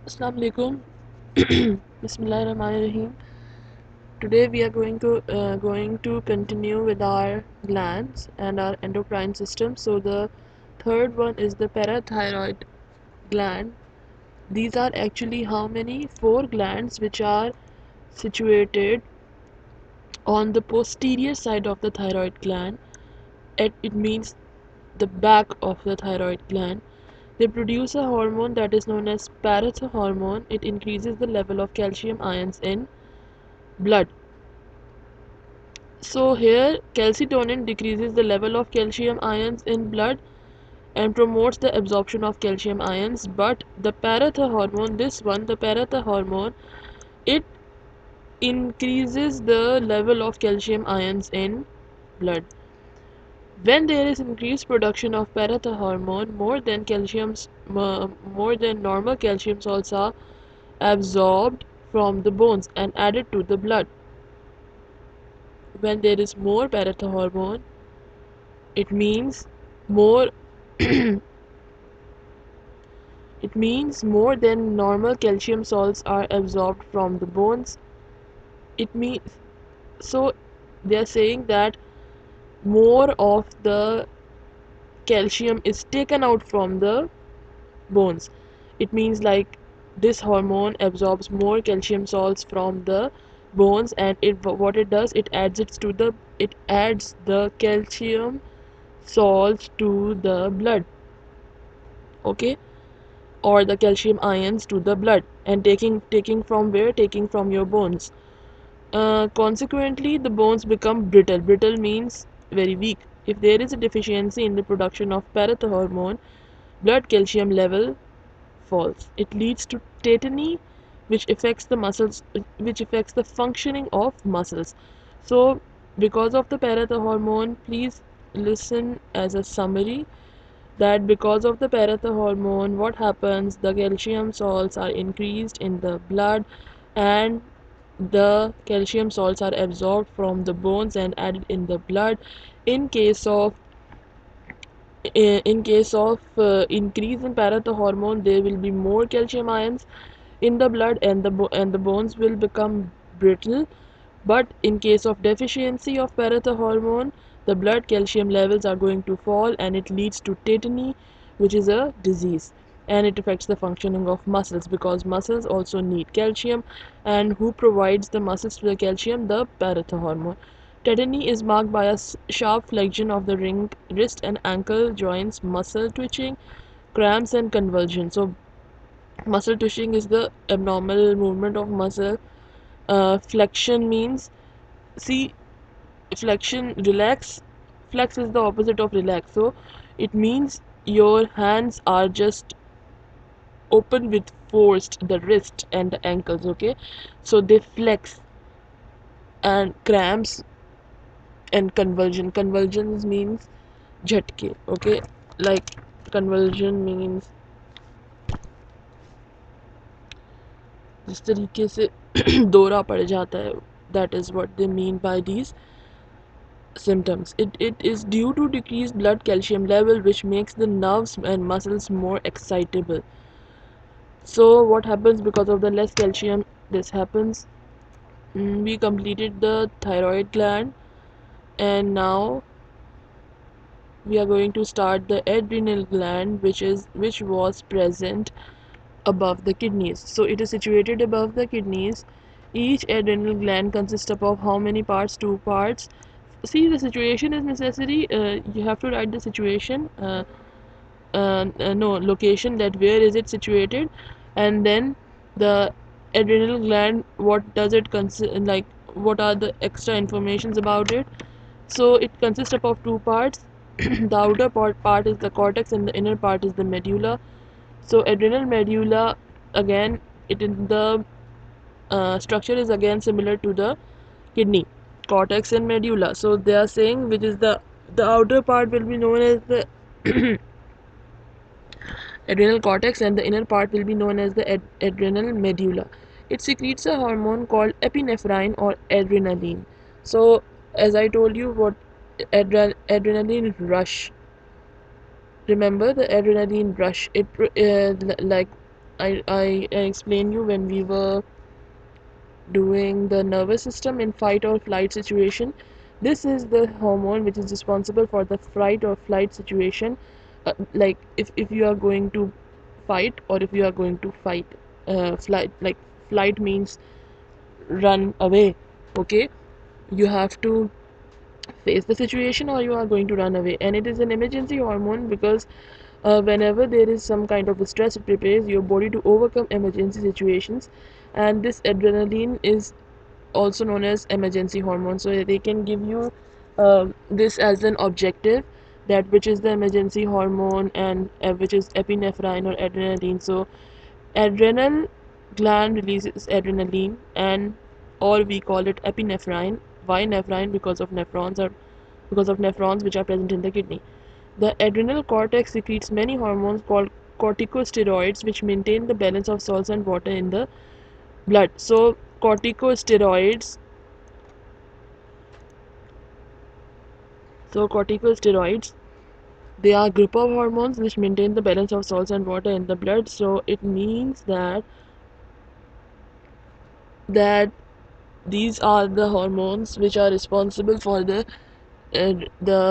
Assalamu alaikum. Bismillahirrahmanirrahim. Today we are going to continue with our glands and our endocrine system. So the third one is the parathyroid gland. These are actually how many? Four glands which are situated on the posterior side of the thyroid gland. It means the back of the thyroid gland. They produce a hormone that is known as parathormone. It increases the level of calcium ions in blood. So here calcitonin decreases the level of calcium ions in blood and promotes the absorption of calcium ions, but the parathormone, the parathormone, it increases the level of calcium ions in blood. When there is increased production of parathormone, more than normal calcium salts are absorbed from the bones and added to the blood. When there is more parathormone, it means more it means more than normal calcium salts are absorbed from the bones. It means so they are saying that more of the calcium is taken out from the bones. It means like this hormone absorbs more calcium salts from the bones, and what it does, it adds the calcium salts to the blood. Okay, or the calcium ions to the blood, and taking from where? Taking from your bones. Consequently, the bones become brittle. Brittle means very weak. If there is a deficiency in the production of parathormone, blood calcium level falls. It leads to tetany, which affects the functioning of muscles. So, because of the parathormone, please listen as a summary that because of the parathormone, what happens? The calcium salts are increased in the blood, and the calcium salts are absorbed from the bones and added in the blood. In case of increase in parathormone, there will be more calcium ions in the blood, and the bones will become brittle. But in case of deficiency of parathormone, the blood calcium levels are going to fall, and it leads to tetany, which is a disease, and it affects the functioning of muscles because muscles also need calcium. And who provides the muscles to the calcium? The parathormone. Tetany is marked by a sharp flexion of the wrist and ankle joints, muscle twitching, cramps, and convulsion. So muscle twitching is the abnormal movement of muscle. Flexion means, see, flexion, relax. Flex is the opposite of relax. So it means your hands are just open with forced, the wrist and the ankles. Okay, so they flex. And cramps and convulsions means झटके. Okay, like convulsion means जिस तरीके से दौरा पड़ जाता है. That is what they mean by these symptoms. It is due to decreased blood calcium level, which makes the nerves and muscles more excitable. So what happens because of the less calcium? This happens. We completed the thyroid gland, and now we are going to start the adrenal gland, which was present above the kidneys. So it is situated above the kidneys. Each adrenal gland consists of how many parts? Two parts. See, the situation is necessary. You have to write the situation. No, location, that where is it situated, and then the adrenal gland, what does it consist, like what are the extra informations about it. So it consists of two parts. The outer part is the cortex, and the inner part is the medulla. So adrenal medulla, again, it in the structure is again similar to the kidney, cortex and medulla. So they are saying which is the outer part will be known as the adrenal cortex, and the inner part will be known as the adrenal medulla. It secretes a hormone called epinephrine or adrenaline. So as I told you, what adrenaline rush. Remember the adrenaline rush. Like I explained you when we were doing the nervous system in fight or flight situation. This is the hormone which is responsible for the fight or flight situation. Like if you are going to fight or if you are going to fight. Flight, like flight means run away. Okay, you have to face the situation or you are going to run away, and it is an emergency hormone because whenever there is some kind of stress, it prepares your body to overcome emergency situations. And this adrenaline is also known as emergency hormone, so they can give you this as an objective, that which is the emergency hormone, and which is epinephrine or adrenaline. So adrenal gland releases adrenaline, and or we call it epinephrine. Why nephrine? Because of nephrons which are present in the kidney. The adrenal cortex secretes many hormones called corticosteroids, which maintain the balance of salts and water in the blood. So corticosteroids corticosteroids, they are a group of hormones which maintain the balance of salts and water in the blood. So it means that these are the hormones which are responsible for the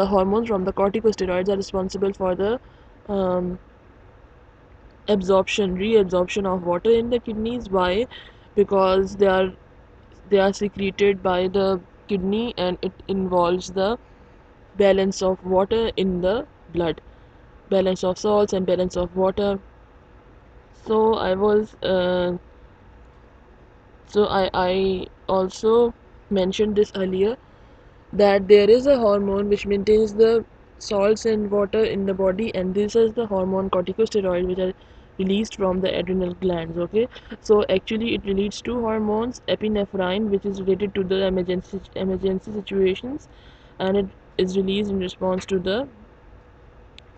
hormones from the corticosteroids are responsible for the um, reabsorption of water in the kidneys. Why? Because they are secreted by the kidney, and it involves the balance of water in the blood, balance of salts and balance of water. So I also mentioned this earlier, that there is a hormone which maintains the salts and water in the body, and this is the hormone corticosteroid, which are released from the adrenal glands. Okay, so actually it releases two hormones: epinephrine, which is related to the emergency situations, and it is released in response to the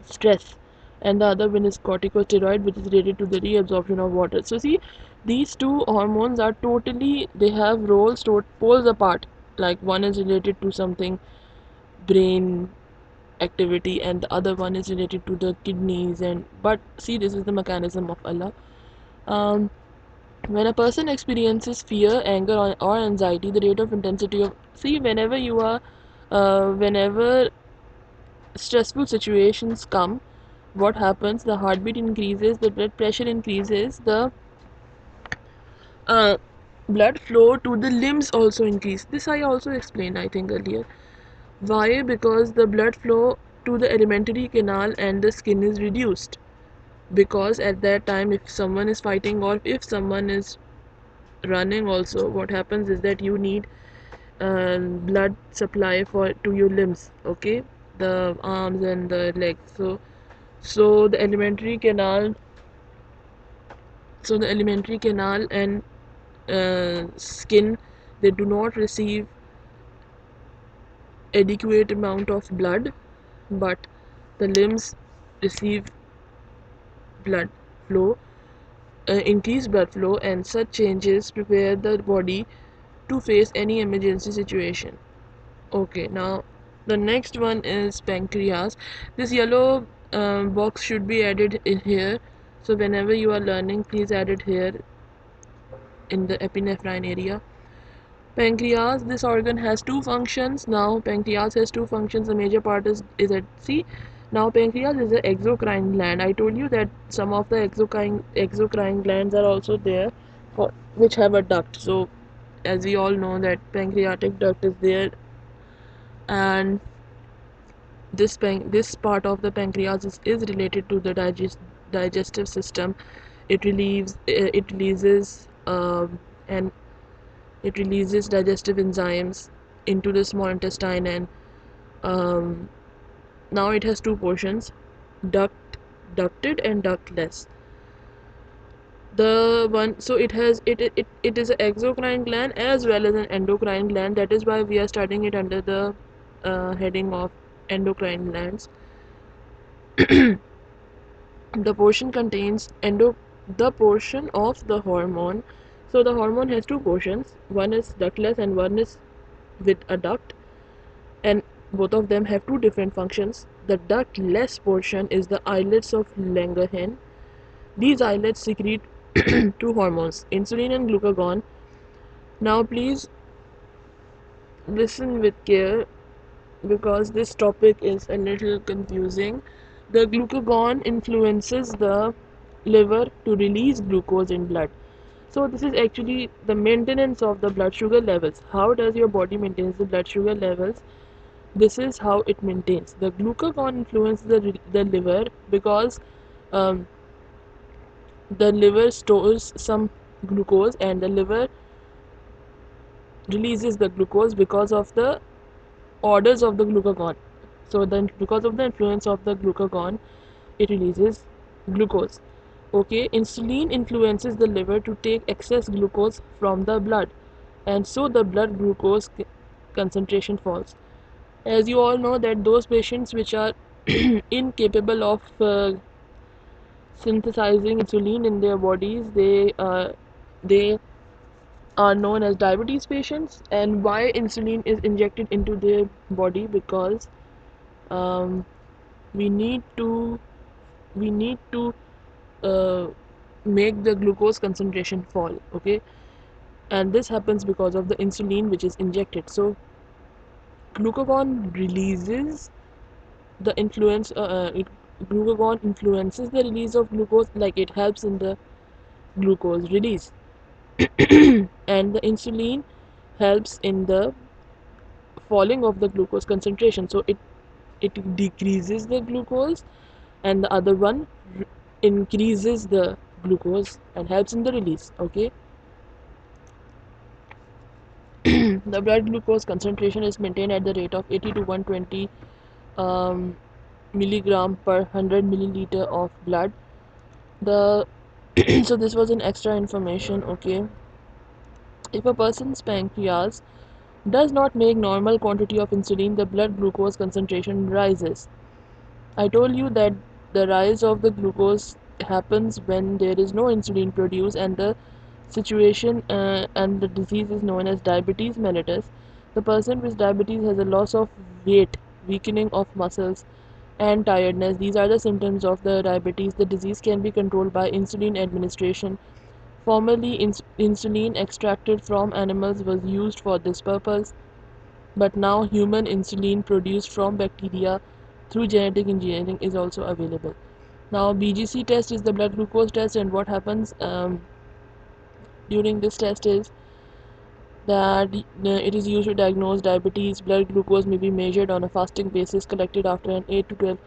stress, and the other one is corticosteroid, which is related to the reabsorption of water. So see, these two hormones are totally, they have poles apart. Like one is related to something brain activity, and the other one is related to the kidneys. And but see, this is the mechanism of Allah. um, when a person experiences fear, anger, or anxiety, the rate of intensity of, see, whenever stressful situations come, what happens? The heartbeat increases, the blood pressure increases, the uh, blood flow to the limbs also increase. This I also explained, I think, earlier. Why? Because the blood flow to the alimentary canal and the skin is reduced. Because at that time, if someone is fighting or if someone is running also, what happens is that you need blood supply for to your limbs. Okay, the arms and the legs. So the alimentary canal, and skin, they do not receive adequate amount of blood, but the limbs receive blood flow, increased blood flow, and such changes prepare the body to face any emergency situation. Okay, now the next one is pancreas. This yellow box should be added in here. So whenever you are learning, please add it here in the epinephrine area. Pancreas, this organ has two functions. Now pancreas has two functions. The major part is at C. Now pancreas is an exocrine gland. I told you that some of the exocrine glands are also there, which have a duct. So as we all know that pancreatic duct is there, and this part of the pancreas is related to the digestive system. It releases and it releases digestive enzymes into the small intestine, and um, now it has two portions: ducted and ductless. The one, so it is an exocrine gland as well as an endocrine gland. That is why we are studying it under the heading of endocrine glands. The portion contains the portion of the hormone. So the hormone has two portions: one is ductless and one is with a duct, and both of them have two different functions. The ductless portion is the islets of Langerhans. These islets secrete two hormones, insulin and glucagon. Now, please listen with care because this topic is a little confusing. The glucagon influences the liver to release glucose in blood. So this is actually the maintenance of the blood sugar levels. How does your body maintain the blood sugar levels? This is how it maintains. The glucagon influences the liver because um, the liver stores some glucose and the liver releases the glucose because of the orders of the glucagon. So then because of the influence of the glucagon, it releases glucose. Okay, insulin influences the liver to take excess glucose from the blood, and so the blood glucose concentration falls. As you all know that those patients which are incapable of synthesizing insulin in their bodies, they are known as diabetes patients. And why insulin is injected into their body? Because um, we need to we need to uh, make the glucose concentration fall. Okay, and this happens because of the insulin which is injected. So glucagon releases the influence glucagon influences the release of glucose, like it helps in the glucose release. And the insulin helps in the falling of the glucose concentration, so it decreases the glucose, and the other one increases the glucose and helps in the release. Okay, the blood glucose concentration is maintained at the rate of 80 to 120 um, milligram per 100 milliliter of blood. The so this was an extra information. Okay, if a person's pancreas does not make normal quantity of insulin, the blood glucose concentration rises. I told you that the rise of the glucose happens when there is no insulin produced, and the situation and the disease is known as diabetes mellitus. The person with diabetes has a loss of weight, weakening of muscles, and tiredness. These are the symptoms of the diabetes. The disease can be controlled by insulin administration. Formerly, insulin extracted from animals was used for this purpose, but now human insulin produced from bacteria through genetic engineering is also available. Now, BGC test is the blood glucose test, and what happens during this test is that it is used to diagnose diabetes. Blood glucose may be measured on a fasting basis, collected after an 8 to 12.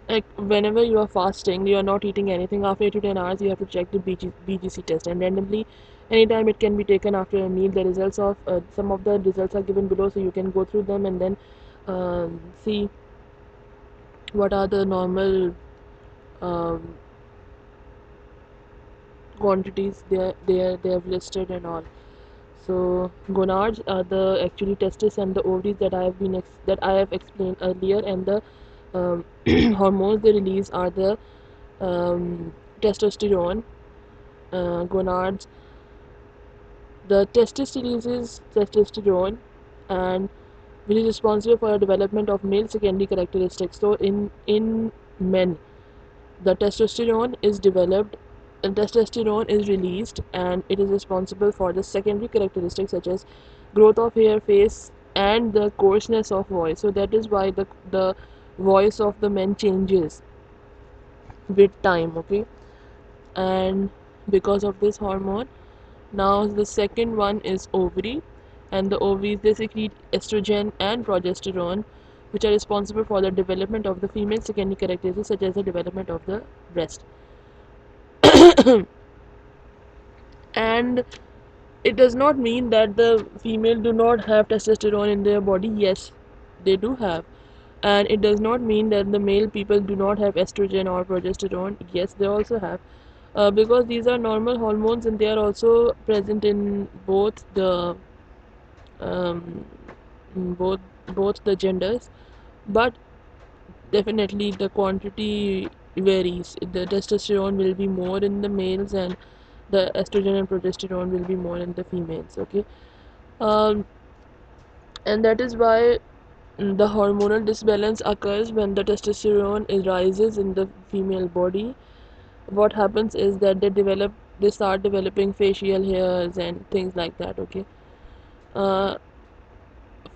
Like whenever you are fasting, you are not eating anything after 8 to 10 hours, you have to check the BGC test, and randomly, anytime it can be taken after a meal. The results of some of the results are given below, so you can go through them and then see what are the normal um, quantities they have listed and all. So gonads are the actually testis and the ovaries that that I have explained earlier, and the um, hormones they release are the testosterone. Gonads, the testis releases testosterone, and which is responsible for the development of male secondary characteristics. So in men, the testosterone is developed, and testosterone is released, and it is responsible for the secondary characteristics such as growth of hair, face, and the coarseness of voice. So that is why the voice of the men changes with time. Okay, and because of this hormone. Now the second one is ovary, and the ovaries they secrete estrogen and progesterone, which are responsible for the development of the female secondary characteristics such as the development of the breast. And it does not mean that the female do not have testosterone in their body. Yes, they do have. And it does not mean that the male people do not have estrogen or progesterone. Yes, they also have. Because these are normal hormones and they are also present in um, both both the genders. But definitely the quantity varies. The testosterone will be more in the males, and the estrogen and progesterone will be more in the females. Okay, um, and that is why the hormonal disbalance occurs when the testosterone is rises in the female body. What happens is that they develop they start developing facial hairs and things like that. Okay. uh,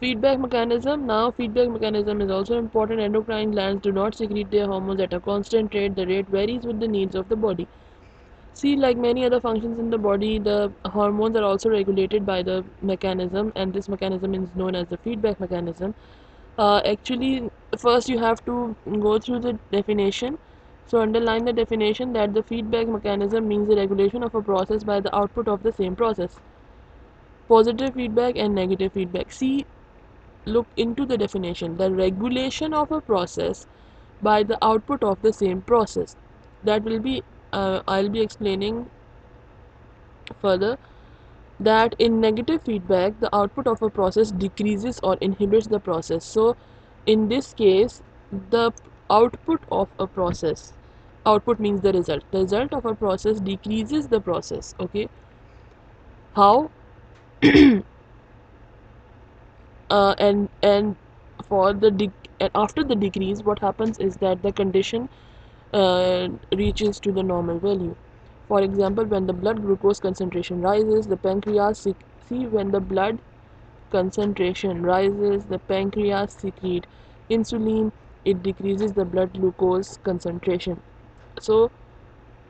Feedback mechanism. Now, feedback mechanism is also important. Endocrine glands do not secrete their hormones at a constant rate. The rate varies with the needs of the body. See, like many other functions in the body, the hormones are also regulated by the mechanism, and this mechanism is known as the feedback mechanism. Actually, first you have to go through the definition. So, underline the definition that the feedback mechanism means the regulation of a process by the output of the same process. Positive feedback and negative feedback. See, look into the definition. The regulation of a process by the output of the same process. That will be, I'll be explaining further, that in negative feedback the output of a process decreases or inhibits the process. So in this case, the output of a process, output means the result of a process decreases the process. Okay. How? And for the and after the decrease, what happens is that the condition reaches to the normal value. For example, when the blood glucose concentration rises, the pancreas see when the blood concentration rises, the pancreas secrete insulin. It decreases the blood glucose concentration. So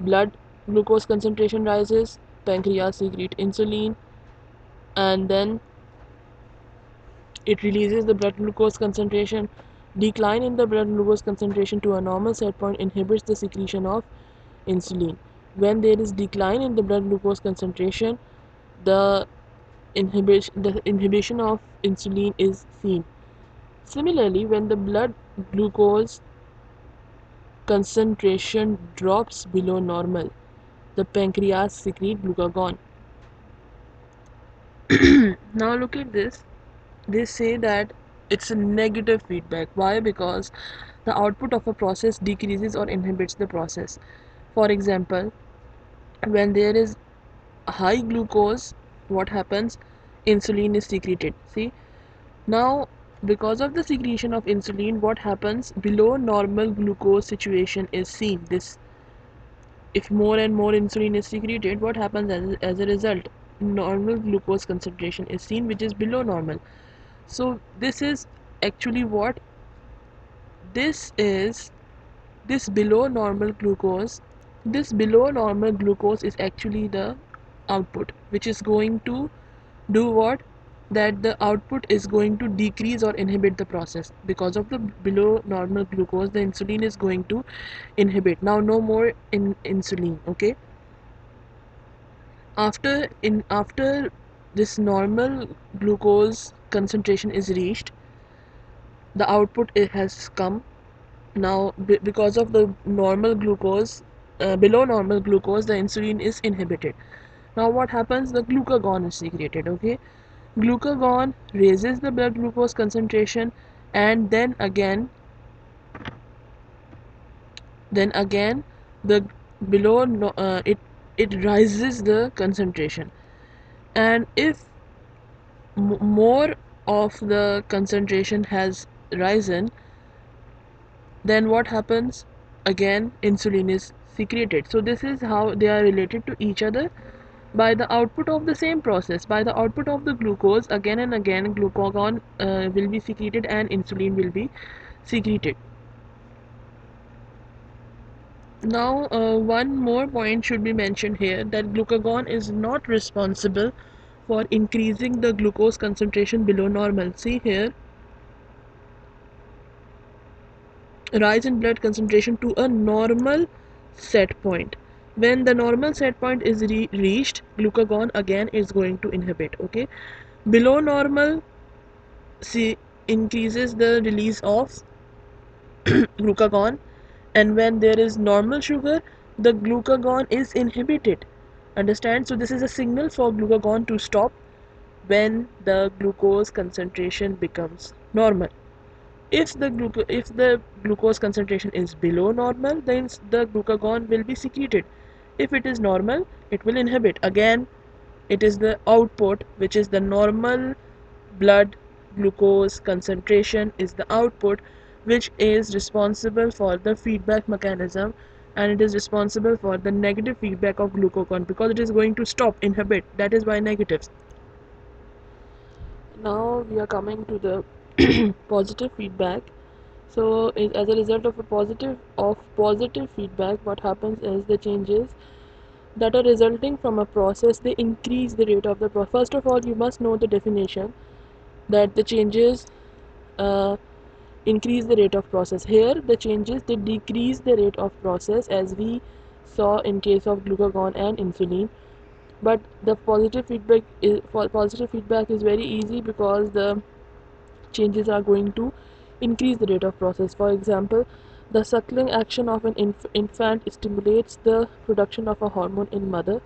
blood glucose concentration rises, pancreas secrete insulin, and then it releases the blood glucose concentration. Decline in the blood glucose concentration to a normal set point inhibits the secretion of insulin. When there is decline in the blood glucose concentration, the inhibition of insulin is seen. Similarly, when the blood glucose concentration drops below normal, the pancreas secrete glucagon. Now look at this. They say that it's a negative feedback. Why? Because the output of a process decreases or inhibits the process. For example, when there is high glucose, what happens? Insulin is secreted. See, now because of the secretion of insulin, what happens? Below normal glucose situation is seen. This, if more and more insulin is secreted, what happens as a result? Normal glucose concentration is seen, which is below normal. So this is actually what this is. This below normal glucose, this below normal glucose is actually the output, which is going to do what? That the output is going to decrease or inhibit the process. Because of the below normal glucose, the insulin is going to inhibit. Now no more insulin. Okay. After this normal glucose concentration is reached, the output it has come. Now because of the normal glucose, below normal glucose, the insulin is inhibited. Now what happens? The glucagon is secreted. Okay. Glucagon raises the blood glucose concentration, and then again the below no, it rises the concentration. And if more of the concentration has risen, then what happens? Again insulin is secreted. So this is how they are related to each other, by the output of the same process. By the output of the glucose, again and again glucagon will be secreted and insulin will be secreted. Now one more point should be mentioned here, that glucagon is not responsible for increasing the glucose concentration below normal. See here, rise in blood concentration to a normal set point. When the normal set point is reached, glucagon again is going to inhibit. Okay. Below normal, see, increases the release of glucagon, and when there is normal sugar, the glucagon is inhibited. Understand? So this is a signal for glucagon to stop when the glucose concentration becomes normal. If the glucose concentration is below normal, then the glucagon will be secreted. If it is normal, it will inhibit. Again, it is the output, which is the normal blood glucose concentration is the output, which is responsible for the feedback mechanism and it is responsible for the negative feedback of glucagon because it is going to stop inhibit. That is why negatives. Now we are coming to the positive feedback. So as a result of positive feedback, what happens is the changes that are resulting from a process, they increase the rate of the process. First of all, you must know the definition that the changes uh, increase the rate of process. Here the changes, they decrease the rate of process, as we saw in case of glucagon and insulin. But the positive feedback is very easy because the changes are going to increase the rate of process. For example, the suckling action of an infant stimulates the production of a hormone in mother,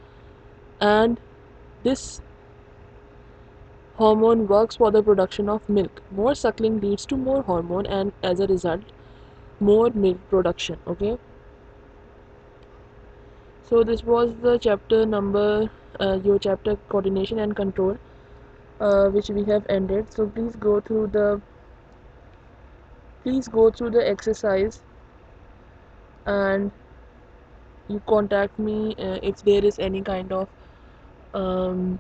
and this hormone works for the production of milk. More suckling leads to more hormone, and as a result, more milk production. Okay, so this was the chapter number, your chapter coordination and control, which we have ended. So please go through the exercise, and you contact me if there is any kind of um,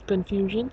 confusion.